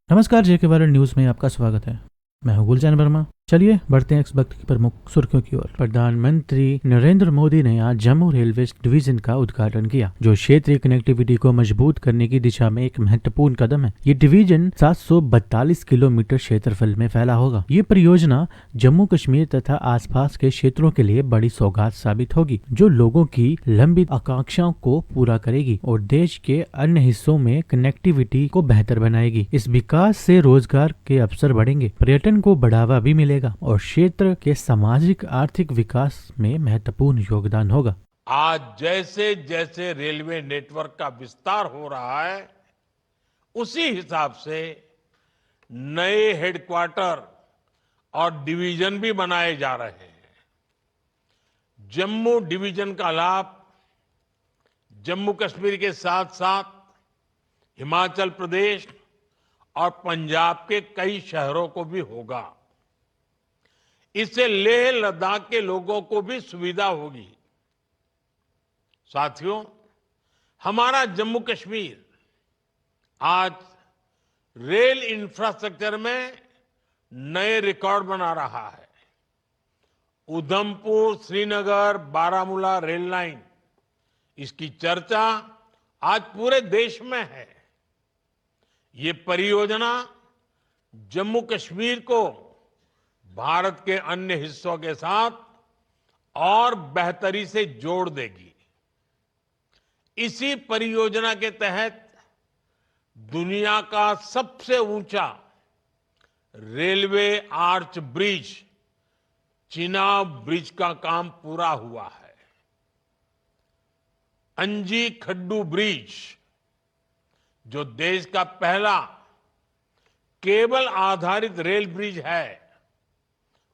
नमस्कार, जेके viral news में आपका स्वागत है। मैं हूं गुलजान वर्मा। चलिए बढ़ते हैं इस वक्त की प्रमुख सुर्खियों की ओर। प्रधानमंत्री नरेंद्र मोदी ने आज जम्मू रेलवे डिवीजन का उद्घाटन किया, जो क्षेत्रीय कनेक्टिविटी को मजबूत करने की दिशा में एक महत्वपूर्ण कदम है। ये डिवीजन 742 किलोमीटर क्षेत्रफल में फैला होगा। ये परियोजना जम्मू कश्मीर तथा आसपास के क्षेत्रों के लिए बड़ी सौगात साबित होगी, जो लोगों की लंबित आकांक्षाओं को पूरा करेगी और देश के अन्य हिस्सों में कनेक्टिविटी को बेहतर बनाएगी। इस विकास से रोजगार के अवसर बढ़ेंगे, पर्यटन को बढ़ावा भी मिलेगा और क्षेत्र के सामाजिक आर्थिक विकास में महत्वपूर्ण योगदान होगा। आज जैसे जैसे रेलवे नेटवर्क का विस्तार हो रहा है, उसी हिसाब से नए हेडक्वार्टर और डिवीजन भी बनाए जा रहे हैं। जम्मू डिवीजन का लाभ जम्मू कश्मीर के साथ साथ हिमाचल प्रदेश और पंजाब के कई शहरों को भी होगा। इससे लेह लद्दाख के लोगों को भी सुविधा होगी। साथियों, हमारा जम्मू कश्मीर आज रेल इंफ्रास्ट्रक्चर में नए रिकॉर्ड बना रहा है। उधमपुर श्रीनगर बारामूला रेल लाइन, इसकी चर्चा आज पूरे देश में है। ये परियोजना जम्मू कश्मीर को भारत के अन्य हिस्सों के साथ और बेहतरी से जोड़ देगी। इसी परियोजना के तहत दुनिया का सबसे ऊंचा railway arch bridge, Chenab bridge का काम पूरा हुआ है। अंजी खड्डू ब्रिज, जो देश का पहला केबल आधारित रेल ब्रिज है,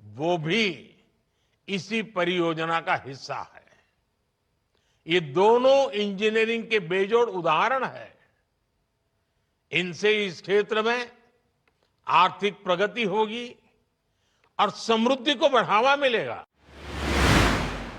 वो भी इसी परियोजना का हिस्सा है। ये दोनों इंजीनियरिंग के बेजोड़ उदाहरण है। इनसे इस क्षेत्र में आर्थिक प्रगति होगी और समृद्धि को बढ़ावा मिलेगा।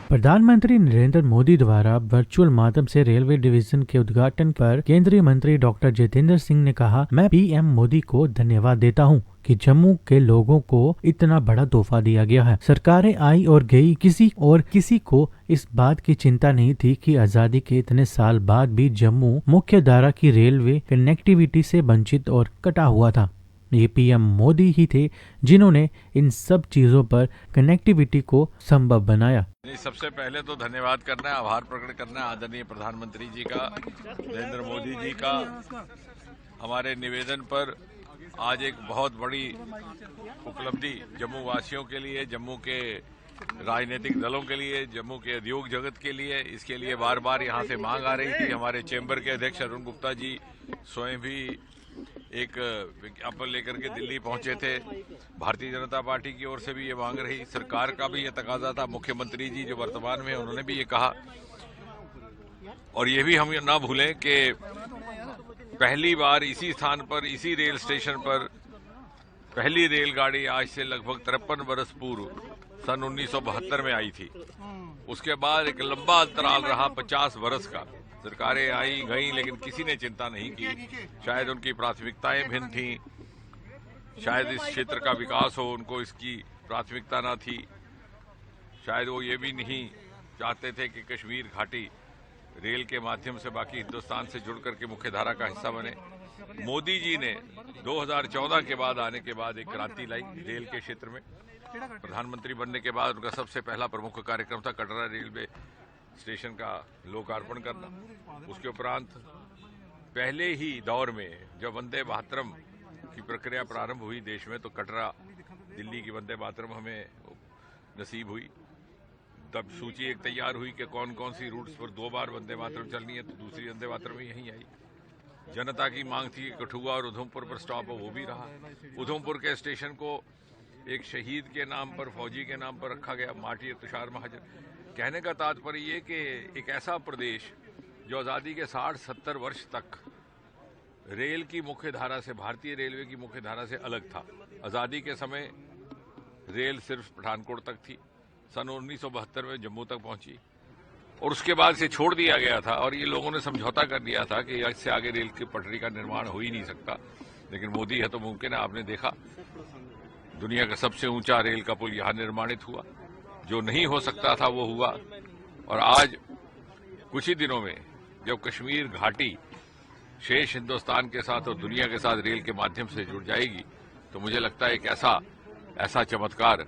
प्रधानमंत्री नरेंद्र मोदी द्वारा वर्चुअल माध्यम से रेलवे डिवीजन के उद्घाटन पर केंद्रीय मंत्री डॉक्टर जितेंद्र सिंह ने कहा, मैं पीएम मोदी को धन्यवाद देता हूं कि जम्मू के लोगों को इतना बड़ा तोहफा दिया गया है। सरकारें आई और गई, किसी को इस बात की चिंता नहीं थी कि आजादी के इतने साल बाद भी जम्मू मुख्य धारा की रेलवे कनेक्टिविटी से वंचित और कटा हुआ था। ये पीएम मोदी ही थे जिन्होंने इन सब चीजों पर कनेक्टिविटी को संभव बनाया। सबसे पहले तो धन्यवाद करना है, आभार प्रकट करना है आदरणीय प्रधानमंत्री जी का, नरेंद्र मोदी जी का। हमारे निवेदन पर आज एक बहुत बड़ी उपलब्धि जम्मू वासियों के लिए, जम्मू के राजनीतिक दलों के लिए, जम्मू के उद्योग जगत के लिए, इसके लिए बार बार यहाँ से मांग आ रही थी। हमारे चैम्बर के अध्यक्ष अरुण गुप्ता जी स्वयं भी एक विज्ञापन लेकर के दिल्ली पहुंचे थे। भारतीय जनता पार्टी की ओर से भी ये मांग रही, सरकार का भी ये तकाजा था। मुख्यमंत्री जी जो वर्तमान में उन्होंने भी ये कहा। और ये भी हम ना भूलें कि पहली बार इसी स्थान पर, इसी रेल स्टेशन पर पहली रेलगाड़ी आज से लगभग 53 वर्ष पूर्व सन 1972 में आई थी। उसके बाद एक लंबा अंतराल रहा 50 वर्ष का। सरकारें आई गई, लेकिन किसी ने चिंता नहीं की। शायद उनकी प्राथमिकताएं भिन्न थी, शायद इस क्षेत्र का विकास हो, उनको इसकी प्राथमिकता ना थी। शायद वो ये भी नहीं चाहते थे कि कश्मीर घाटी रेल के माध्यम से बाकी हिंदुस्तान से जुड़ करके मुख्यधारा का हिस्सा बने। मोदी जी ने 2014 के बाद आने के बाद एक क्रांति लाई रेल के क्षेत्र में। प्रधानमंत्री बनने के बाद उनका सबसे पहला प्रमुख कार्यक्रम था कटरा रेलवे स्टेशन का लोकार्पण करना। उसके उपरांत पहले ही दौर में जब वंदे मातरम की प्रक्रिया प्रारंभ हुई देश में, तो कटरा दिल्ली की वंदे मातरम हमें नसीब हुई। तब सूची एक तैयार हुई कि कौन कौन सी रूट्स पर 2 बार वंदे मातरम चलनी है, तो दूसरी वंदे मातरम यहीं आई। जनता की मांग थी कि कठुआ और उधमपुर पर स्टॉप हो, वो भी रहा। उधमपुर के स्टेशन को एक शहीद के नाम पर, फौजी के नाम पर रखा गया, माटी तुषार महाजन। कहने का तात्पर्य ये कि एक ऐसा प्रदेश जो आज़ादी के 60-70 वर्ष तक रेल की मुख्य धारा से, भारतीय रेलवे की मुख्य धारा से अलग था। आज़ादी के समय रेल सिर्फ पठानकोट तक थी, सन 1972 में जम्मू तक पहुंची और उसके बाद से छोड़ दिया गया था। और ये लोगों ने समझौता कर दिया था कि इससे आगे रेल की पटरी का निर्माण हो ही नहीं सकता। लेकिन मोदी है तो मुमकिन है। आपने देखा दुनिया का सबसे ऊंचा रेल का पुल यहां निर्माणित हुआ, जो नहीं हो सकता था वो हुआ। और आज कुछ ही दिनों में जब कश्मीर घाटी शेष हिंदुस्तान के साथ और दुनिया के साथ रेल के माध्यम से जुड़ जाएगी, तो मुझे लगता है एक ऐसा चमत्कार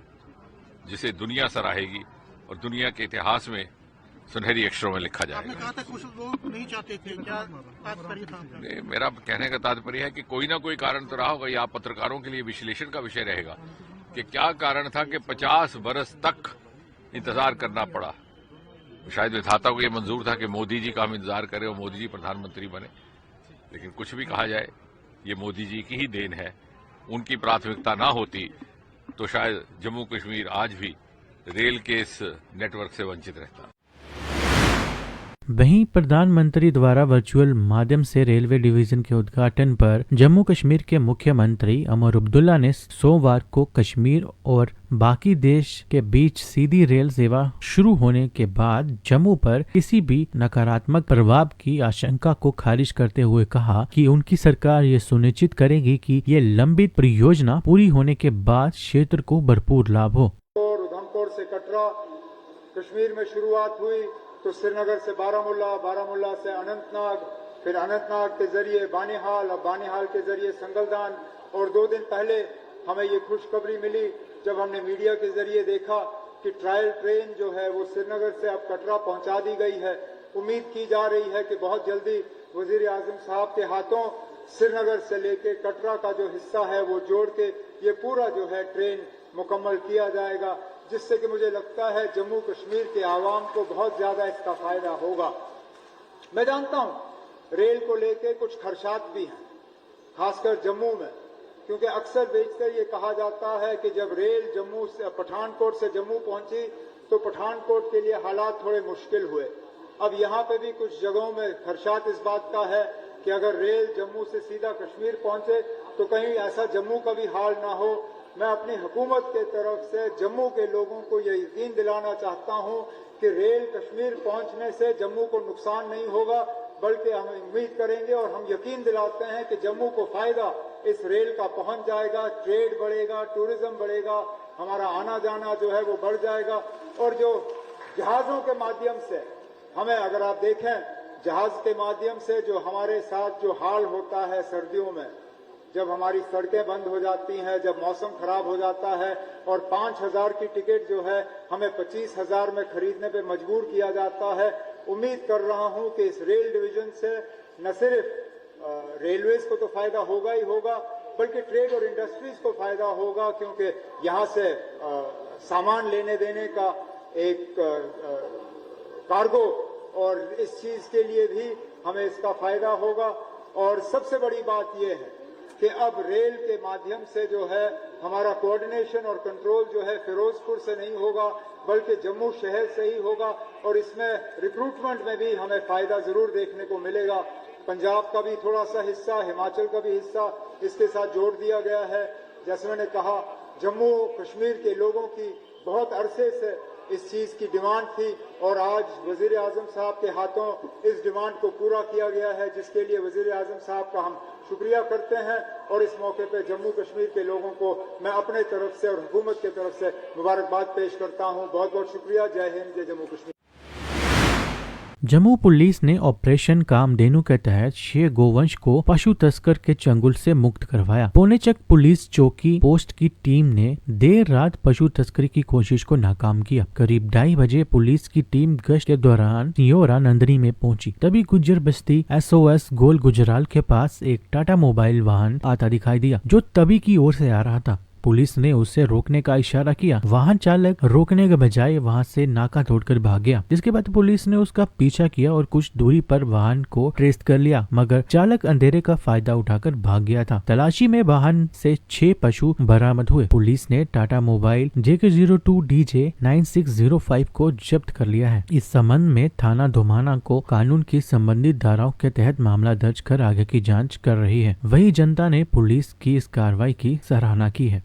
जिसे दुनिया सराहेगी और दुनिया के इतिहास में सुनहरी अक्षरों में लिखा जाएगा। आपने कहा था कुछ लोग नहीं चाहते थे, क्या तात्पर्य था? मेरा कहने का तात्पर्य है कि कोई ना कोई कारण तो रहा होगा। यह पत्रकारों के लिए विश्लेषण का विषय रहेगा कि क्या कारण था कि 50 बरस तक इंतजार करना पड़ा। शायद विधाता को यह मंजूर था कि मोदी जी का हम इंतजार करें और मोदी जी प्रधानमंत्री बने, लेकिन कुछ भी कहा जाए ये मोदी जी की ही देन है। उनकी प्राथमिकता ना होती तो शायद जम्मू कश्मीर आज भी रेल के इस नेटवर्क से वंचित रहता। वहीं प्रधानमंत्री द्वारा वर्चुअल माध्यम से रेलवे डिवीजन के उद्घाटन पर जम्मू कश्मीर के मुख्यमंत्री उमर अब्दुल्ला ने सोमवार को कश्मीर और बाकी देश के बीच सीधी रेल सेवा शुरू होने के बाद जम्मू पर किसी भी नकारात्मक प्रभाव की आशंका को खारिज करते हुए कहा कि उनकी सरकार ये सुनिश्चित करेगी कि ये लंबित परियोजना पूरी होने के बाद क्षेत्र को भरपूर लाभ हो। उधमपुर से कटरा कश्मीर में शुरुआत हुई तो श्रीनगर से बारामूला, बारामूला से अनंतनाग, फिर अनंतनाग के जरिए बानिहाल और बानिहाल के जरिए संगलदान। और 2 दिन पहले हमें ये खुशखबरी मिली जब हमने मीडिया के जरिए देखा कि ट्रायल ट्रेन जो है वो श्रीनगर से अब कटरा पहुंचा दी गई है। उम्मीद की जा रही है कि बहुत जल्दी वजीर आजम साहब के हाथों श्रीनगर से लेके कटरा का जो हिस्सा है वो जोड़ के ये पूरा जो है ट्रेन मुकम्मल किया जाएगा, जिससे कि मुझे लगता है जम्मू कश्मीर के आवाम को बहुत ज्यादा इसका फायदा होगा। मैं जानता हूं रेल को लेके कुछ खर्चात भी हैं, खासकर जम्मू में, क्योंकि अक्सर बेशतर ये कहा जाता है कि जब रेल जम्मू से पठानकोट से जम्मू पहुंची तो पठानकोट के लिए हालात थोड़े मुश्किल हुए। अब यहां पे भी कुछ जगहों में खर्चात इस बात का है कि अगर रेल जम्मू से सीधा कश्मीर पहुंचे तो कहीं ऐसा जम्मू का भी हाल ना हो। मैं अपनी हुकूमत के तरफ से जम्मू के लोगों को यह यकीन दिलाना चाहता हूं कि रेल कश्मीर पहुंचने से जम्मू को नुकसान नहीं होगा, बल्कि हम उम्मीद करेंगे और हम यकीन दिलाते हैं कि जम्मू को फायदा इस रेल का पहुंच जाएगा। ट्रेड बढ़ेगा, टूरिज्म बढ़ेगा, हमारा आना जाना जो है वो बढ़ जाएगा। और जो जहाजों के माध्यम से हमें, अगर आप देखें जहाज के माध्यम से जो हमारे साथ जो हाल होता है सर्दियों में, जब हमारी सड़कें बंद हो जाती हैं, जब मौसम खराब हो जाता है और 5,000 की टिकट जो है हमें 25,000 में खरीदने पे मजबूर किया जाता है। उम्मीद कर रहा हूं कि इस रेल डिवीजन से न सिर्फ रेलवेज को तो फायदा होगा ही होगा, बल्कि ट्रेड और इंडस्ट्रीज को फायदा होगा, क्योंकि यहां से सामान लेने देने का एक कार्गो और इस चीज के लिए भी हमें इसका फायदा होगा। और सबसे बड़ी बात यह है कि अब रेल के माध्यम से जो है हमारा कोऑर्डिनेशन और कंट्रोल जो है फिरोजपुर से नहीं होगा, बल्कि जम्मू शहर से ही होगा। और इसमें रिक्रूटमेंट में भी हमें फायदा जरूर देखने को मिलेगा। पंजाब का भी थोड़ा सा हिस्सा, हिमाचल का भी हिस्सा इसके साथ जोड़ दिया गया है। जैसे मैंने कहा, जम्मू कश्मीर के लोगों की बहुत अरसे से इस चीज की डिमांड थी और आज वजीर आजम साहब के हाथों इस डिमांड को पूरा किया गया है, जिसके लिए वजीर आजम साहब का हम शुक्रिया करते हैं। और इस मौके पे जम्मू कश्मीर के लोगों को मैं अपने तरफ से और हुकूमत की तरफ से मुबारकबाद पेश करता हूं। बहुत बहुत शुक्रिया। जय हिंद, जय जम्मू कश्मीर। जम्मू पुलिस ने ऑपरेशन कामधेनु के तहत 6 गोवंश को पशु तस्कर के चंगुल से मुक्त करवाया। पौनेचक पुलिस चौकी पोस्ट की टीम ने देर रात पशु तस्करी की कोशिश को नाकाम किया। करीब 2:30 बजे पुलिस की टीम गश्त के दौरान सियोरा नंदनी में पहुंची। तभी गुज्जर बस्ती SOS गोल गुजराल के पास एक टाटा मोबाइल वाहन आता दिखाई दिया, जो तभी की ओर से आ रहा था। पुलिस ने उसे रोकने का इशारा किया। वाहन चालक रोकने के बजाय वहां से नाका तोड़कर भाग गया, जिसके बाद पुलिस ने उसका पीछा किया और कुछ दूरी पर वाहन को ट्रेस कर लिया, मगर चालक अंधेरे का फायदा उठाकर भाग गया था। तलाशी में वाहन से 6 पशु बरामद हुए। पुलिस ने टाटा मोबाइल JK02 DJ 9605 को जब्त कर लिया है। इस संबंध में थाना धोमाना को कानून की संबंधित धाराओं के तहत मामला दर्ज कर आगे की जाँच कर रही है। वही जनता ने पुलिस की इस कार्रवाई की सराहना की है।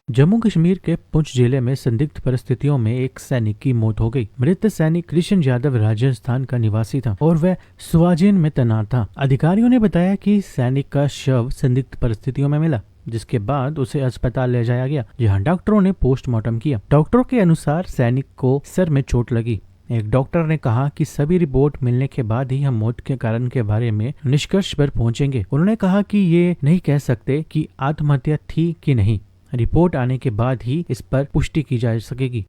जम्मू कश्मीर के पुंछ जिले में संदिग्ध परिस्थितियों में एक सैनिक की मौत हो गई। मृत सैनिक कृष्ण यादव राजस्थान का निवासी था और वह स्वाजीन में तैनात था। अधिकारियों ने बताया कि सैनिक का शव संदिग्ध परिस्थितियों में मिला, जिसके बाद उसे अस्पताल ले जाया गया, जहां डॉक्टरों ने पोस्टमार्टम किया। डॉक्टरों के अनुसार सैनिक को सर में चोट लगी। एक डॉक्टर ने कहा कि सभी रिपोर्ट मिलने के बाद ही हम मौत के कारण के बारे में निष्कर्ष पर पहुंचेंगे। उन्होंने कहा कि ये नहीं कह सकते कि आत्महत्या थी कि नहीं, रिपोर्ट आने के बाद ही इस पर पुष्टि की जा सकेगी।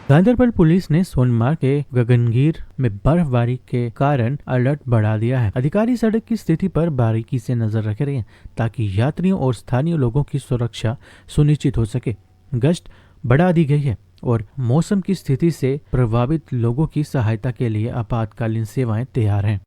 गांधरबल पुलिस ने सोनमार्ग के गगनगीर में बर्फबारी के कारण अलर्ट बढ़ा दिया है। अधिकारी सड़क की स्थिति पर बारीकी से नजर रख रहे हैं ताकि यात्रियों और स्थानीय लोगों की सुरक्षा सुनिश्चित हो सके। गश्त बढ़ा दी गई है और मौसम की स्थिति से प्रभावित लोगों की सहायता के लिए आपातकालीन सेवाएं तैयार हैं।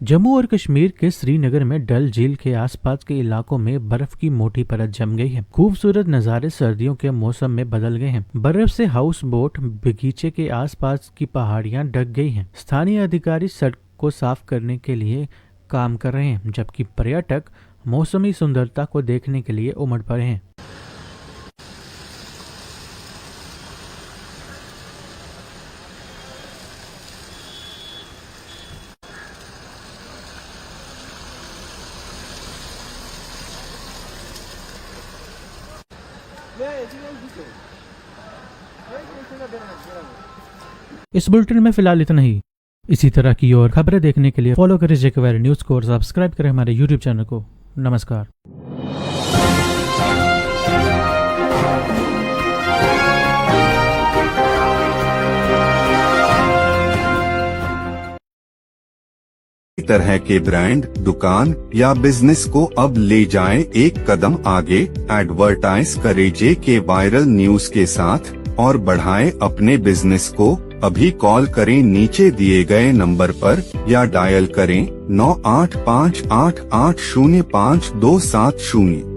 जम्मू और कश्मीर के श्रीनगर में डल झील के आसपास के इलाकों में बर्फ की मोटी परत जम गई है। खूबसूरत नज़ारे सर्दियों के मौसम में बदल गए हैं। बर्फ से हाउस बोट, बगीचे के आसपास की पहाड़ियां ढक गई हैं। स्थानीय अधिकारी सड़क को साफ करने के लिए काम कर रहे हैं, जबकि पर्यटक मौसमी सुंदरता को देखने के लिए उमड़ पड़े हैं। इस बुलेटिन में फिलहाल इतना ही। इसी तरह की और खबरें देखने के लिए फॉलो करें जेके वैली न्यूज को और सब्सक्राइब करें हमारे यूट्यूब चैनल को। नमस्कार। तरह के ब्रांड, दुकान या बिजनेस को अब ले जाएं एक कदम आगे। एडवर्टाइज करें जेके वायरल न्यूज के साथ और बढ़ाएं अपने बिजनेस को। अभी कॉल करें नीचे दिए गए नंबर पर या डायल करें 9858805270।